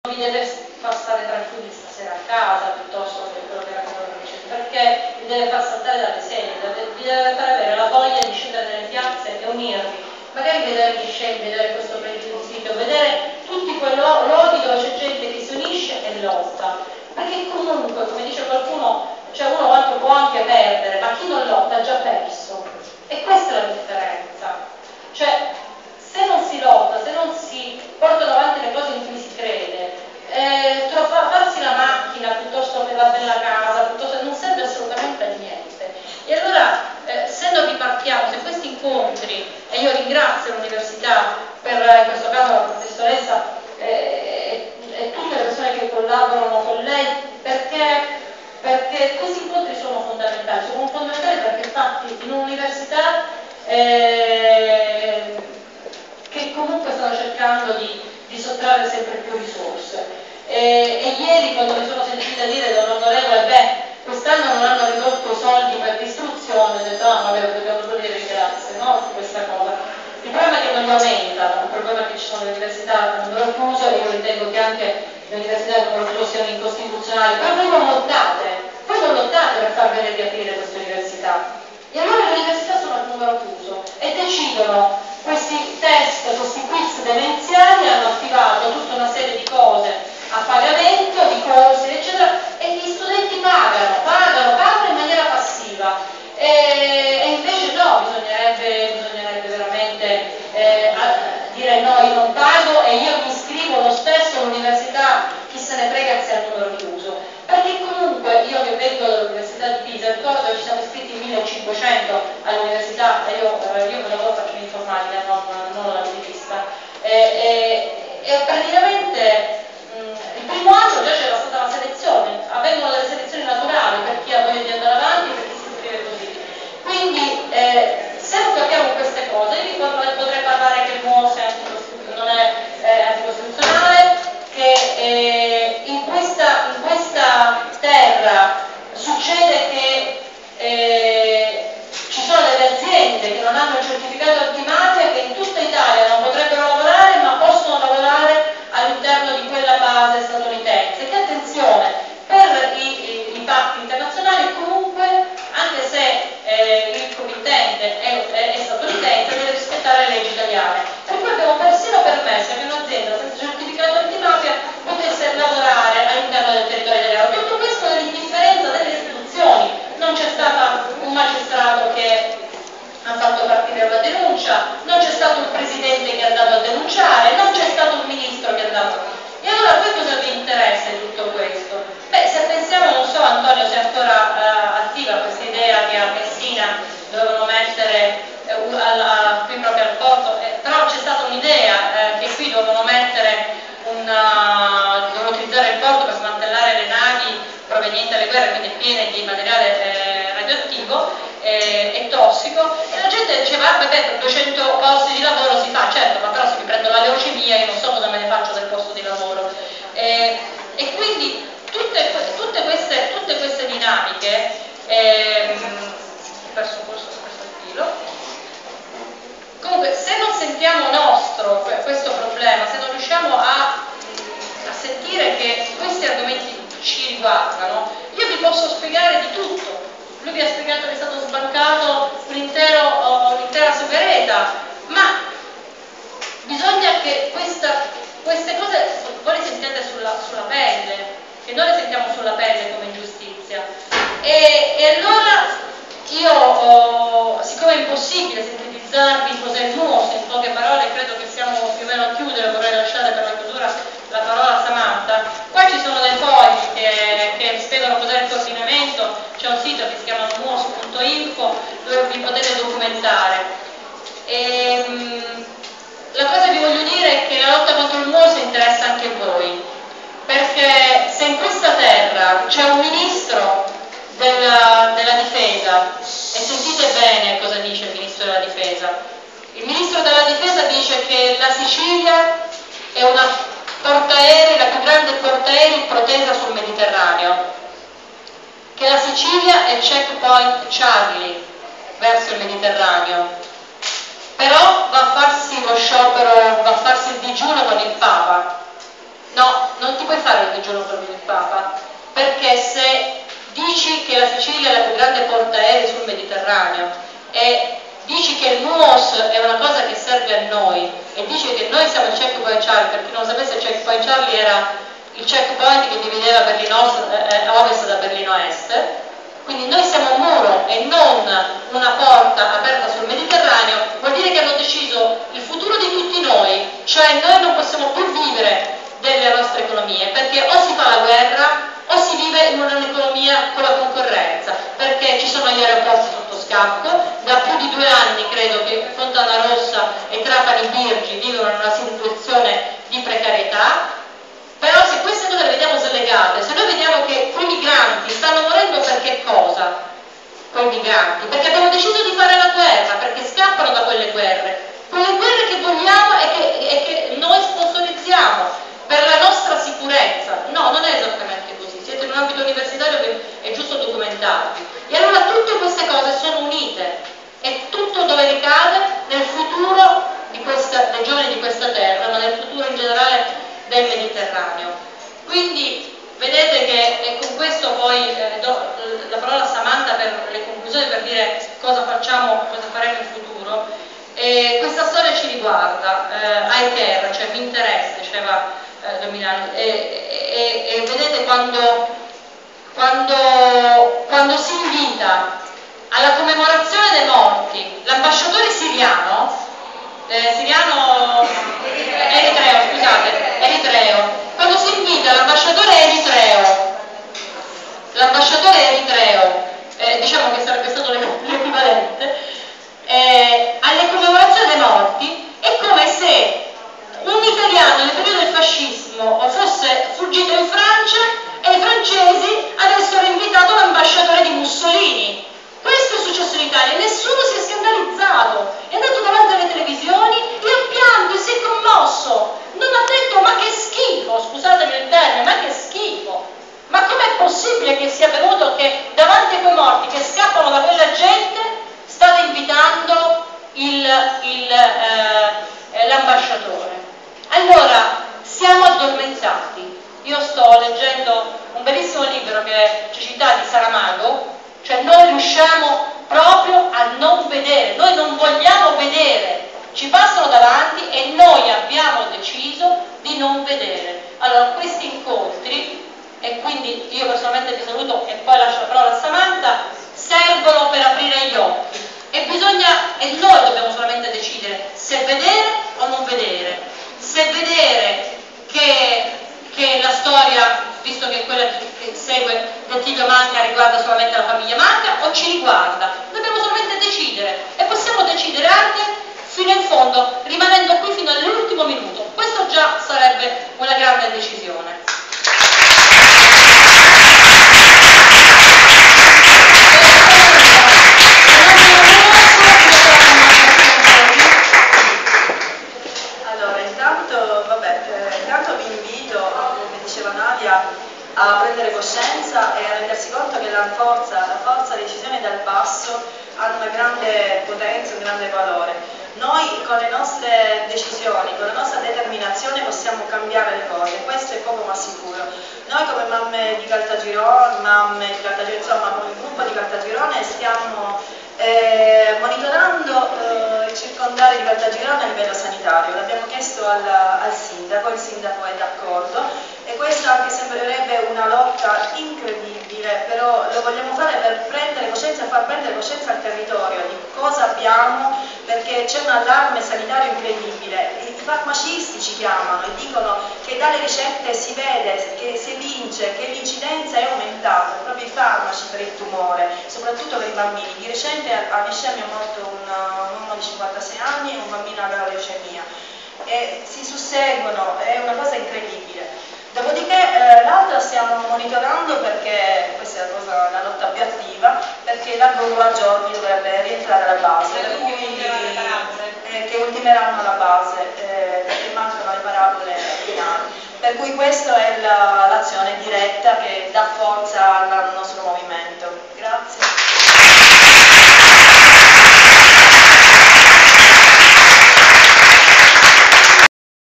vi deve far stare tranquilli stasera a casa piuttosto che quello che raccontano perché vi deve far saltare dalle sedie, vi deve far avere la voglia di scendere nelle piazze e unirvi, magari vedere gli scempi, vedere questo principio, vedere tutti quei luoghi dove c'è gente che si unisce e lotta, perché comunque, come dice qualcuno, cioè uno può anche perdere, ma chi non lotta ha già perso, e questa è la differenza, cioè se non si lotta, se non si portano avanti le cose in cui si crede, farsi la macchina piuttosto che la bella casa, piuttosto, non serve assolutamente a niente. E allora, se non ripartiamo, se questi incontri, e io ringrazio l'università per, in questo caso la professoressa e tutte le persone che collaborano con lei, perché questi incontri sono fondamentali perché fatti in un'università che comunque stanno cercando di sottrarre sempre più risorse. E ieri quando mi sono sentita dire da un onorevole, quest'anno non hanno ridotto i soldi per l'istruzione, ho detto, dobbiamo dire grazie, no? Su questa cosa. Il problema è che non li aumentano, il problema è che ci sono le università a numero chiuso, e io ritengo che anche le università a numero chiuso siano incostituzionali, però voi non lottate per far bene riaprire queste università. E allora le università sono a numero chiuso e decidono questi test, questi quiz demenziali, hanno attivato tutta una serie di cose a pagamento, di corsi, eccetera, e gli studenti pagano in maniera passiva. E invece no, bisognerebbe veramente dire no, io non pago e io mi iscrivo lo stesso all'università, chi se ne frega se è a numero chiuso. Perché comunque io che vengo dall'Università di Pisa, ricordo che ci siamo iscritti 1500 all'università, e io che lavoro faccio in informatica, non la rivista. E praticamente il primo anno già c'era stata la selezione, avvengono delle selezioni naturali per chi ha voglia di andare avanti, per chi si iscrive così. Quindi se non capiamo queste cose, io potrei parlare che il MUOS non è anticostituzionale, che in questa terra succede che ci sono delle aziende che non hanno il certificato antimafia, che in tutta Italia non potrebbero lavorare, ma possono lavorare all'interno di quella base statunitense, che attenzione, per i patti internazionali comunque, anche se il committente è statunitense, deve rispettare le leggi italiane. Per cui abbiamo persino permesso che un'azienda senza certificato antimafia potesse lavorare all'interno del territorio italiano. Tutto questo nell'indifferenza delle istituzioni. Non c'è stato un magistrato che ha fatto partire la denuncia, non c'è stato un presidente che è andato a denunciare, non c'è stato un ministro che è andato. E allora poi cosa vi interessa di tutto questo? Se pensiamo, non so Antonio se è ancora attiva questa idea che a Messina dovevano mettere qui proprio al porto, però c'è stata un'idea che qui dovevano mettere dovevano utilizzare il porto per smantellare le navi provenienti dalle guerre, quindi piene di materiale radioattivo e tossico, e la gente diceva per 200 posti di lavoro si fa, certo, ma però se mi prendo la leucemia io non so cosa me ne faccio del posto di lavoro, e quindi tutte queste dinamiche ho perso il filo. Comunque, se non sentiamo nostro questo problema, se non riusciamo a sentire che questi argomenti ci riguardano, io vi posso spiegare di tutto. Lui vi ha spiegato che è stato sbancato un'intera seghereta, ma bisogna che queste cose voi le sentiate sulla pelle, che noi le sentiamo sulla pelle come ingiustizia. E allora io, siccome è impossibile sintetizzarvi cos'è il MUOS in poche parole, credo che siamo più o meno a chiudere, vorrei lasciare per la chiusura la parola a Samantha. Qua ci sono dei fogli che spiegano cos'è il coordinamento, c'è un sito che si chiama muos.info dove vi potete documentare. La cosa che vi voglio dire è che la lotta contro il MUOS interessa anche voi, perché se in questa terra c'è un ministro della difesa, e sentite bene cosa dice il ministro della difesa. Il ministro della difesa dice che la Sicilia è una portaerei, la più grande portaerei protesa sul Mediterraneo, che la Sicilia è checkpoint Charlie verso il Mediterraneo, però va a farsi lo sciopero, va a farsi il digiuno con il Papa. No, non giorno per il Papa, perché se dici che la Sicilia è la più grande portaerei sul Mediterraneo e dici che il MUOS è una cosa che serve a noi e dici che noi siamo il checkpoint Charlie, per chi non lo sapesse il checkpoint Charlie era il checkpoint che divideva Berlino Ovest da Berlino Est, quindi noi siamo un muro e non una porta aperta sul Mediterraneo, vuol dire che hanno deciso il futuro di tutti noi, cioè noi non possiamo più vivere delle nostre economie, perché o si fa la guerra o si vive in un'economia con la concorrenza, perché ci sono gli aeroporti sotto scacco, da più di 2 anni credo che Fontana Rossa e Trapani Birgi vivono in una situazione di precarietà. Però se queste cose le vediamo slegate, se noi vediamo che quei migranti stanno morendo per che cosa? Quei migranti? Perché abbiamo deciso di fare la guerra, perché scappano da quelle guerre che vogliamo e che noi sponsorizziamo per la nostra sicurezza. No, non è esattamente così, siete in un ambito universitario che è giusto documentarvi. E allora tutte queste cose sono unite e tutto dove ricade? Nel futuro dei giovani di questa terra, ma nel futuro in generale del Mediterraneo. Quindi vedete che, e con questo poi do la parola a Samantha per le conclusioni, per dire cosa facciamo, cosa faremo in futuro. Questa storia ci riguarda, I care, cioè mi interessa, diceva Dominano, e vedete quando si invita alla commemorazione dei morti l'ambasciatore siriano, eritreo, quando si invita l'ambasciatore eritreo, diciamo che sarebbe stato l'equivalente, alle commemorazioni dei morti, è come se un italiano nel periodo del fascismo fosse fuggito in Francia e i francesi avessero invitato l'ambasciatore di Mussolini. Questo è successo in Italia, nessuno si è scandalizzato, è andato davanti alle televisioni e ha pianto e si è commosso, non ha detto ma che schifo, scusatemi il termine, ma che schifo, ma com'è possibile che sia avvenuto che davanti a quei morti che scappano da quella gente state invitando l'ambasciatore? Allora, siamo addormentati. Io sto leggendo un bellissimo libro che ci cita di Saramago, cioè noi riusciamo proprio a non vedere, noi non vogliamo vedere, ci passano davanti e noi abbiamo deciso di non vedere. Allora questi incontri, e quindi io personalmente vi saluto e poi lascio la parola a Samantha, servono per aprire gli occhi e noi dobbiamo solamente decidere se vedere o non vedere, se vedere che la storia, visto che quella che segue Dettilio Manca riguarda solamente la famiglia Manca, o ci riguarda. Dobbiamo solamente decidere e possiamo decidere anche fino in fondo, rimanendo qui fino all'ultimo minuto. Questo già sarebbe una grande decisione. Intanto vi invito, come diceva Nadia, a prendere coscienza e a rendersi conto che la forza, le decisioni dal basso hanno una grande potenza, un grande valore. Noi con le nostre decisioni, con la nostra determinazione possiamo cambiare le cose, questo è poco ma sicuro. Noi come mamme di Caltagirone, insomma come gruppo di Caltagirone stiamo monitorando il circondario di Caltagirone a livello sanitario. L'abbiamo chiesto al sindaco, il sindaco è d'accordo e questa anche sembrerebbe una lotta incredibile, però lo vogliamo fare per prendere coscienza e far prendere coscienza al territorio di cosa abbiamo, perché c'è un allarme sanitario incredibile. I farmacisti ci chiamano e dicono che dalle ricette si vede, che si evince che l'incidenza è aumentata, proprio i farmaci per il tumore, soprattutto per i bambini. Di recente a Niscemi è morto un uomo di 56 anni e un bambino aveva leucemia. E si susseguono, è una cosa incredibile. Dopodiché l'altra stiamo monitorando, perché questa è la lotta più attiva, perché la GOU a giorni dovrebbe rientrare alla base, per cui che ultimeranno la base, perché mancano le parabole finali. Per cui questa è l'azione diretta che dà forza al nostro movimento. Grazie.